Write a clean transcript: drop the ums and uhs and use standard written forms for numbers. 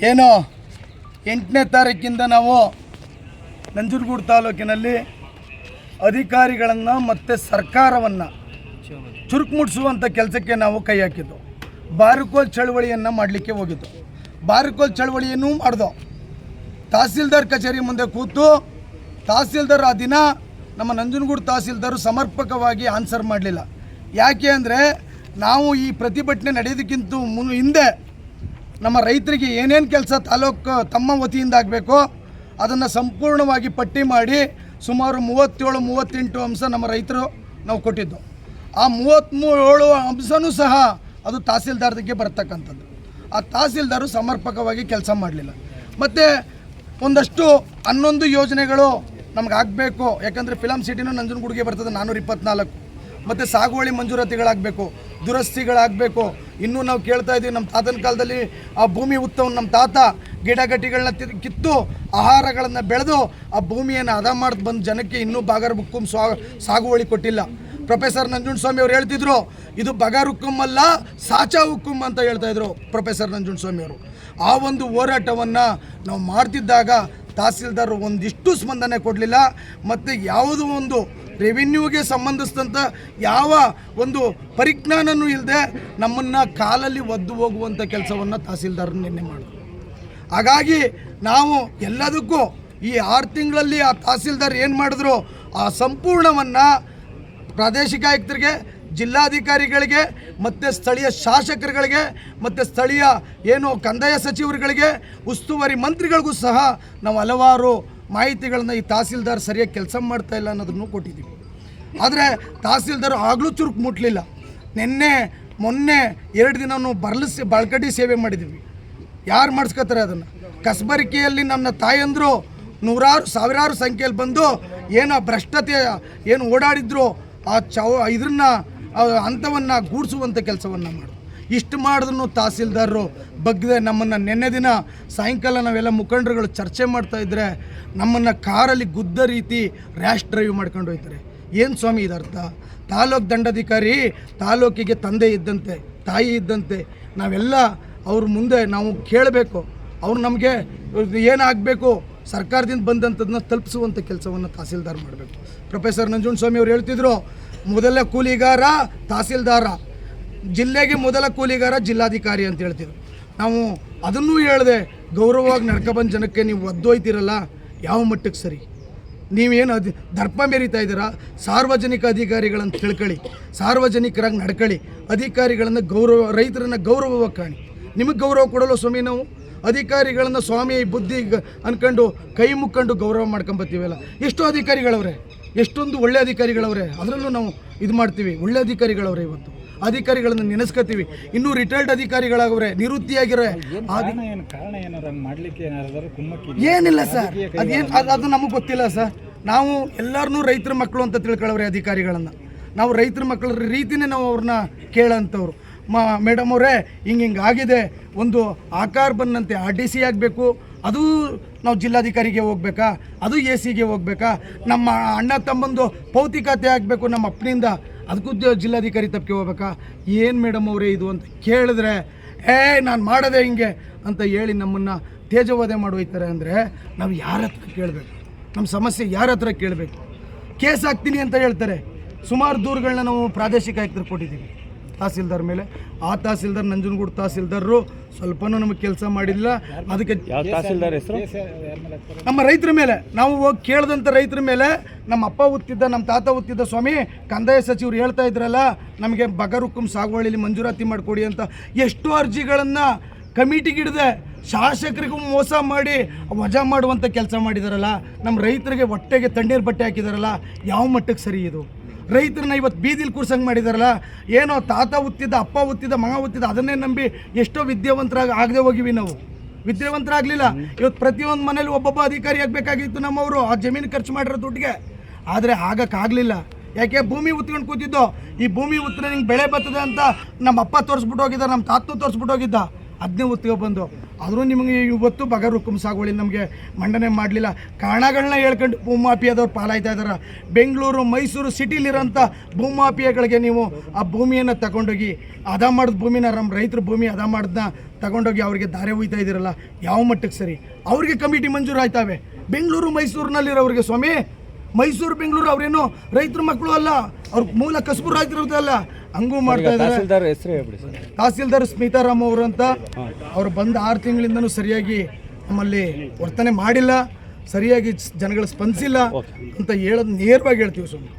ಏನು 8ನೇ ತಾರೀಕಿಂದ ನಾವು ನಂಜನಗೂಡು ತಾಲೂಕಿನಲ್ಲಿ ಅಧಿಕಾರಿಗಳನ್ನು ಮತ್ತು ಸರ್ಕಾರವನ್ನು ಚುರುಕು ಮುಟ್ಟಿಸುವಂಥ ಕೆಲಸಕ್ಕೆ ನಾವು ಕೈ ಹಾಕಿದ್ದು. ಬಾರುಕೋಲ್ ಚಳವಳಿಯನ್ನು ಮಾಡಲಿಕ್ಕೆ ಹೋಗಿದ್ದು. ಬಾರುಕೋಲ್ ಚಳವಳಿಯನ್ನು ಮಾಡಿದೋ. ತಹಸೀಲ್ದಾರ್ ಕಚೇರಿ ಮುಂದೆ ಕೂತು ತಹಸೀಲ್ದಾರ್ ಆ ದಿನ ನಮ್ಮ ನಂಜನಗೂಡು ತಹಸೀಲ್ದಾರು ಸಮರ್ಪಕವಾಗಿ ಆನ್ಸರ್ ಮಾಡಲಿಲ್ಲ. ಯಾಕೆ ಅಂದರೆ ನಾವು ಈ ಪ್ರತಿಭಟನೆ ನಡೆಯೋದಕ್ಕಿಂತ ಹಿಂದೆ ನಮ್ಮ ರೈತರಿಗೆ ಏನೇನು ಕೆಲಸ ತಾಲೂಕು ತಮ್ಮ ವತಿಯಿಂದ ಆಗಬೇಕೋ ಅದನ್ನು ಸಂಪೂರ್ಣವಾಗಿ ಪಟ್ಟಿ ಮಾಡಿ ಸುಮಾರು 37-38 ಅಂಶ ನಮ್ಮ ರೈತರು ನಾವು ಕೊಟ್ಟಿದ್ದು. ಆ 37 ಅಂಶನೂ ಸಹ ಅದು ತಹಸೀಲ್ದಾರ್ಗೆ ಬರ್ತಕ್ಕಂಥದ್ದು. ಆ ತಹಸೀಲ್ದಾರು ಸಮರ್ಪಕವಾಗಿ ಕೆಲಸ ಮಾಡಲಿಲ್ಲ. ಮತ್ತು ಒಂದಷ್ಟು 11 ಯೋಜನೆಗಳು ನಮ್ಗೆ ಆಗಬೇಕು. ಯಾಕಂದರೆ ಫಿಲಮ್ ಸಿಟಿನೂ ನಂಜನಗೂಡಿಗೆ ಬರ್ತದೆ 424. ಮತ್ತು ಸಾಗುವಳಿ ಮಂಜೂರಾತಿಗಳಾಗಬೇಕು, ದುರಸ್ತಿಗಳಾಗಬೇಕು. ಇನ್ನೂ ನಾವು ಕೇಳ್ತಾ ಇದ್ದೀವಿ, ನಮ್ಮ ತಾತನ ಕಾಲದಲ್ಲಿ ಆ ಭೂಮಿ ಉತ್ತವನ್ನು ನಮ್ಮ ತಾತ ಗಿಡಗಟ್ಟಿಗಳನ್ನ ಕಿತ್ತು ಆಹಾರಗಳನ್ನು ಬೆಳೆದು ಆ ಭೂಮಿಯನ್ನು ಹದ ಮಾಡಿ ಬಂದು ಜನಕ್ಕೆ ಇನ್ನೂ ಬಗಾರ್ ಹುಕ್ಕುಂ ಸಾಗುವಳಿ ಕೊಟ್ಟಿಲ್ಲ. ಪ್ರೊಫೆಸರ್ ನಂಜುಂಡಸ್ವಾಮಿ ಅವರು ಹೇಳ್ತಿದ್ರು, ಇದು ಬಗಾರ್ ಹುಕ್ಕುಂ ಅಲ್ಲ ಸಾಚಾ ಹುಕ್ಕುಂ ಅಂತ ಹೇಳ್ತಾಯಿದ್ರು ಪ್ರೊಫೆಸರ್ ನಂಜುಂಡಸ್ವಾಮಿ ಅವರು. ಆ ಒಂದು ಹೋರಾಟವನ್ನು ನಾವು ಮಾಡ್ತಿದ್ದಾಗ ತಹಸೀಲ್ದಾರ್ ಒಂದಿಷ್ಟು ಸ್ಪಂದನೆ ಕೊಡಲಿಲ್ಲ. ಮತ್ತು ಯಾವುದೋ ಒಂದು ರೆವಿನ್ಯೂಗೆ ಸಂಬಂಧಿಸಿದಂಥ ಯಾವ ಒಂದು ಪರಿಜ್ಞಾನವೂ ಇಲ್ಲದೆ ನಮ್ಮನ್ನು ಕಾಲಲ್ಲಿ ಒದ್ದು ಹೋಗುವಂಥ ಕೆಲಸವನ್ನು ತಹಸೀಲ್ದಾರ್ ನಿನ್ನೆ ಮಾಡಿದ್ರು. ಹಾಗಾಗಿ ನಾವು ಎಲ್ಲದಕ್ಕೂ ಈ 6 ತಿಂಗಳಲ್ಲಿ ಆ ತಹಸೀಲ್ದಾರ್ ಏನು ಮಾಡಿದ್ರು ಆ ಸಂಪೂರ್ಣವನ್ನು ಪ್ರಾದೇಶಿಕ ಆಯುಕ್ತರಿಗೆ, ಜಿಲ್ಲಾಧಿಕಾರಿಗಳಿಗೆ ಮತ್ತು ಸ್ಥಳೀಯ ಶಾಸಕರುಗಳಿಗೆ ಮತ್ತು ಸ್ಥಳೀಯ ಏನು ಕಂದಾಯ ಸಚಿವರುಗಳಿಗೆ, ಉಸ್ತುವಾರಿ ಮಂತ್ರಿಗಳಿಗೂ ಸಹ ನಾವು ಹಲವಾರು ಮಾಹಿತಿಗಳನ್ನು ಈ ತಹಸೀಲ್ದಾರ್ ಸರಿಯಾಗಿ ಕೆಲಸ ಮಾಡ್ತಾಯಿಲ್ಲ ಅನ್ನೋದನ್ನು ಕೊಟ್ಟಿದ್ದೀವಿ. ಆದರೆ ತಹಸೀಲ್ದಾರ್ ಆಗಲೂ ಚುರುಕು ಮುಟ್ಟಲಿಲ್ಲ. ಮೊನ್ನೆ 2 ದಿನವೂ ಬಳಕಟ್ಟಿ ಸೇವೆ ಮಾಡಿದ್ದೀವಿ. ಯಾರು ಮಾಡಿಸ್ಕೊತಾರೆ ಅದನ್ನು? ಕಸಬರಿಕೆಯಲ್ಲಿ ನನ್ನ ತಾಯಂದರು ಸಾವಿರಾರು ಸಂಖ್ಯೆಯಲ್ಲಿ ಬಂದು ಏನು ಭ್ರಷ್ಟತೆ ಏನು ಓಡಾಡಿದ್ರು ಆ ಇದನ್ನು ಅಂಥವನ್ನು ಗೂಡಿಸುವಂಥ ಕೆಲಸವನ್ನು ಮಾಡು. ಇಷ್ಟು ಮಾಡಿದ್ರು ತಹಸೀಲ್ದಾರರು ಬಗ್ಗದೆ ನಮ್ಮನ್ನು ನಿನ್ನೆ ದಿನ ಸಾಯಂಕಾಲ ನಾವೆಲ್ಲ ಮುಖಂಡರುಗಳು ಚರ್ಚೆ ಮಾಡ್ತಾಯಿದ್ರೆ ನಮ್ಮನ್ನು ಕಾರಲ್ಲಿ ಗುದ್ದ ರೀತಿ ರ್ಯಾಶ್ ಡ್ರೈವ್ ಮಾಡ್ಕೊಂಡು ಹೋಗ್ತಾರೆ. ಏನು ಸ್ವಾಮಿ ಇದರ್ಥ? ತಾಲೂಕು ದಂಡಾಧಿಕಾರಿ ತಾಲೂಕಿಗೆ ತಂದೆ ಇದ್ದಂತೆ, ತಾಯಿ ಇದ್ದಂತೆ. ನಾವೆಲ್ಲ ಅವ್ರ ಮುಂದೆ ನಾವು ಕೇಳಬೇಕು. ಅವ್ರು ನಮಗೆ ಏನಾಗಬೇಕು ಸರ್ಕಾರದಿಂದ ಬಂದಂಥದ್ದನ್ನ ತಲುಪಿಸುವಂಥ ಕೆಲಸವನ್ನು ತಹಸೀಲ್ದಾರ್ ಮಾಡಬೇಕು. ಪ್ರೊಫೆಸರ್ ನಂಜುಂಡಸ್ವಾಮಿ ಅವರು ಹೇಳ್ತಿದ್ರು, ಮೊದಲ ಕೂಲಿಗಾರ ತಹಸೀಲ್ದಾರ, ಜಿಲ್ಲೆಗೆ ಮೊದಲ ಕೂಲಿಗಾರ ಜಿಲ್ಲಾಧಿಕಾರಿ ಅಂತ ಹೇಳ್ತಿದ್ರು. ನಾವು ಅದನ್ನೂ ಹೇಳಿದೆ, ಗೌರವವಾಗಿ ನಡ್ಕೊಬಂದು ಜನಕ್ಕೆ ನೀವು ಒದ್ದೊಯ್ತಿರಲ್ಲ, ಯಾವ ಮಟ್ಟಕ್ಕೆ ಸರಿ? ನೀವೇನು ದರ್ಪ ಮೆರಿತಾ ಇದ್ದೀರಾ? ಸಾರ್ವಜನಿಕ ಅಧಿಕಾರಿಗಳನ್ನು ತಿಳ್ಕೊಳ್ಳಿ, ಸಾರ್ವಜನಿಕರಾಗಿ ನಡ್ಕೊಳ್ಳಿ, ಅಧಿಕಾರಿಗಳನ್ನು ರೈತರನ್ನು ಗೌರವವಾಗಿ ಕಾಣಿ. ನಿಮಗೆ ಗೌರವ ಕೊಡಲು ಸ್ವಾಮಿ ನಾವು ಅಧಿಕಾರಿಗಳನ್ನು ಸ್ವಾಮಿ ಬುದ್ಧಿ ಅಂದ್ಕೊಂಡು ಕೈ ಮುಕ್ಕೊಂಡು ಗೌರವ ಮಾಡ್ಕೊಂಬತ್ತೀವಲ್ಲ. ಎಷ್ಟೋ ಅಧಿಕಾರಿಗಳವ್ರೆ, ಎಷ್ಟೊಂದು ಒಳ್ಳೆ ಅಧಿಕಾರಿಗಳವ್ರೆ, ಅದರಲ್ಲೂ ನಾವು ಇದು ಮಾಡ್ತೀವಿ. ಒಳ್ಳೆ ಅಧಿಕಾರಿಗಳವ್ರೆ, ಇವತ್ತು ಅಧಿಕಾರಿಗಳನ್ನು ನೆನೆಸ್ಕೊತೀವಿ. ಇನ್ನೂ ರಿಟೈರ್ಡ್ ಅಧಿಕಾರಿಗಳಾಗವ್ರೆ, ನಿವೃತ್ತಿಯಾಗಿರೋ. ಏನಿಲ್ಲ ಸರ್, ಅದು ನಮಗೆ ಗೊತ್ತಿಲ್ಲ ಸರ್. ನಾವು ಎಲ್ಲರನ್ನೂ ರೈತರ ಮಕ್ಕಳು ಅಂತ ತಿಳ್ಕೊಳ್ಳವ್ರೆ ಅಧಿಕಾರಿಗಳನ್ನು. ನಾವು ರೈತರ ಮಕ್ಕಳ ರೀತಿಯೇ ನಾವು ಅವ್ರನ್ನ ಕೇಳೋಂಥವ್ರು. ಮೇಡಮ್ ಅವರೇ ಹಿಂಗೆ ಆಗಿದೆ, ಒಂದು ಆಕಾರ ಬಂದಂತೆ RDC ಆಗಬೇಕು, ಅದು ನಾವು ಜಿಲ್ಲಾಧಿಕಾರಿಗೆ ಹೋಗ್ಬೇಕಾ, ಅದು AC ಗೆ ಹೋಗ್ಬೇಕಾ, ನಮ್ಮ ಅಣ್ಣ ತಮ್ಮಂದು ಭೌತಿಕತೆ ಆಗಬೇಕು ನಮ್ಮ ಅಪ್ಪನಿಂದ, ಅದಕ್ಕೂ ಜಿಲ್ಲಾಧಿಕಾರಿ ತಪ್ಪಿಗೆ ಹೋಗ್ಬೇಕಾ? ಏನು ಮೇಡಮ್ ಅವರೇ ಇದು ಅಂತ ಕೇಳಿದ್ರೆ, ನಾನು ಮಾಡೋದೇ ಹಿಂಗೆ ಅಂತ ಹೇಳಿ ನಮ್ಮನ್ನು ತೇಜೋವಧೆ ಮಾಡೋಯ್ತಾರೆ. ಅಂದರೆ ನಾವು ಯಾರ ಹತ್ರ ಕೇಳಬೇಕು? ನಮ್ಮ ಸಮಸ್ಯೆ ಯಾರ ಹತ್ರ ಕೇಳಬೇಕು? ಕೇಸ್ ಹಾಕ್ತೀನಿ ಅಂತ ಹೇಳ್ತಾರೆ. ಸುಮಾರು ದೂರುಗಳನ್ನ ನಾವು ಪ್ರಾದೇಶಿಕ ಆಯುಕ್ತರು ಕೊಟ್ಟಿದ್ದೀವಿ ತಹಸೀಲ್ದಾರ್ ಮೇಲೆ. ಆ ತಹಸೀಲ್ದಾರ್ ನಂಜನಗೂಡು ತಹಸೀಲ್ದಾರರು ಸ್ವಲ್ಪನೂ ನಮಗೆ ಕೆಲಸ ಮಾಡಿಲ್ಲ. ಅದಕ್ಕೆ ತಹಸೀಲ್ದಾರ್ ಹೆಸರು ನಮ್ಮ ರೈತರ ಮೇಲೆ ನಾವು ಹೋಗಿ ಕೇಳಿದಂಥ ರೈತರ ಮೇಲೆ ನಮ್ಮ ಅಪ್ಪ ಉತ್ತಿದ್ದ, ನಮ್ಮ ತಾತ ಉತ್ತಿದ್ದ, ಸ್ವಾಮಿ ಕಂದಾಯ ಸಚಿವರು ಹೇಳ್ತಾ ಇದ್ರಲ್ಲ ನಮಗೆ ಬಗರ್ ಹುಕ್ಕುಂ ಸಾಗುವಳಿಲಿ ಮಂಜೂರಾತಿ ಮಾಡಿಕೊಡಿ ಅಂತ. ಎಷ್ಟೋ ಅರ್ಜಿಗಳನ್ನು ಕಮಿಟಿಗೆ ಹಿಡಿದೆ ಶಾಸಕರಿಗೂ ಮೋಸ ಮಾಡಿ ವಜಾ ಮಾಡುವಂಥ ಕೆಲಸ ಮಾಡಿದಾರಲ್ಲ. ನಮ್ಮ ರೈತರಿಗೆ ಹೊಟ್ಟೆಗೆ ತಣ್ಣೀರು ಬಟ್ಟೆ ಹಾಕಿದಾರಲ್ಲ, ಯಾವ ಮಟ್ಟಕ್ಕೆ ಸರಿ ಇದು? ರೈತರನ್ನ ಇವತ್ತು ಬೀದಿಲಿ ಕೂರ್ಸಂಗೆ ಮಾಡಿದಾರಲ್ಲ. ಏನೋ ತಾತ ಉತ್ತಿದ್ದ, ಅಪ್ಪ ಉತ್ತಿದ್ದ, ಮಗ ಉತ್ತಿದ್ದ, ಅದನ್ನೇ ನಂಬಿ ಎಷ್ಟೋ ಆಗದೆ ಹೋಗಿವಿ ನಾವು. ವಿದ್ಯಾವಂತರಾಗಲಿಲ್ಲ. ಇವತ್ತು ಪ್ರತಿಯೊಂದು ಮನೇಲಿ ಒಬ್ಬೊಬ್ಬ ಅಧಿಕಾರಿ ಆಗಬೇಕಾಗಿತ್ತು ನಮ್ಮವರು, ಆ ಜಮೀನು ಖರ್ಚು ಮಾಡಿರೋ ದುಡ್ಡಿಗೆ. ಆದರೆ ಆಗಕ್ಕಾಗಲಿಲ್ಲ. ಯಾಕೆ? ಭೂಮಿ ಉತ್ಕೊಂಡು ಕೂತಿದ್ದೋ. ಈ ಭೂಮಿ ಉತ್ತರೆ ನಿಂಗೆ ಬೆಳೆ ಬರ್ತದೆ ಅಂತ ನಮ್ಮ ಅಪ್ಪ ತೋರಿಸ್ಬಿಟ್ಟು ಹೋಗಿದ್ದ, ನಮ್ಮ ತಾತನೂ ತೋರಿಸ್ಬಿಟ್ಟು ಹೋಗಿದ್ದ. ಅದನ್ನೇ ಉತ್ಕೊ ಬಂದು ಆದರೂ ನಿಮಗೆ ಇವತ್ತು ಬಗರ್ ಹುಕುಂ ಸಾಗುವಳಿ ನಮಗೆ ಮಂಡನೆ ಮಾಡಲಿಲ್ಲ. ಕಾರಣಗಳನ್ನ ಹೇಳ್ಕೊಂಡು ಭೂಮಾಫಿಯಾದವ್ರು ಪಾಲಾಯ್ತಾ ಇದ್ದಾರೆ. ಬೆಂಗಳೂರು ಮೈಸೂರು ಸಿಟಿಲಿರೋಂಥ ಭೂಮಾಫಿಯಾಗಳಿಗೆ ನೀವು ಆ ಭೂಮಿಯನ್ನು ತಗೊಂಡೋಗಿ ಅದ ಮಾಡಿದ ಭೂಮಿನ ನಮ್ಮ ರೈತರ ಭೂಮಿ ಅದ ಮಾಡಿದ್ನ ತಗೊಂಡೋಗಿ ಅವ್ರಿಗೆ ದಾರೆ ಹೋಯ್ತಾ ಇದ್ದೀರಲ್ಲ, ಯಾವ ಮಟ್ಟಕ್ಕೆ ಸರಿ? ಅವ್ರಿಗೆ ಕಮಿಟಿ ಮಂಜೂರು ಆಯ್ತಾವೆ. ಬೆಂಗಳೂರು ಮೈಸೂರಿನಲ್ಲಿರೋರಿಗೆ ಸ್ವಾಮಿ, ಮೈಸೂರು ಬೆಂಗಳೂರು ಅವರೇನು ರೈತರ ಮಕ್ಕಳು ಅಲ್ಲ, ಅವ್ರ ಮೂಲ ಕಸಬು ರೈತರಲ್ಲ, ಹಂಗೂ ಮಾಡ್ತಾ ಇದ್ದಾರೆ. ತಹಸೀಲ್ದಾರ್ ಸ್ಮಿತಾರಾಮ್ ಅವರು ಅಂತ, ಅವ್ರು ಬಂದ 6 ತಿಂಗಳಿಂದನೂ ಸರಿಯಾಗಿ ನಮ್ಮಲ್ಲಿ ವರ್ತನೆ ಮಾಡಿಲ್ಲ, ಸರಿಯಾಗಿ ಜನಗಳು ಸ್ಪಂದಿಸಿಲ್ಲ ಅಂತ ಹೇಳೋದು ನೇರವಾಗಿ ಹೇಳ್ತೀವಿ ಸ್ವಾಮಿ.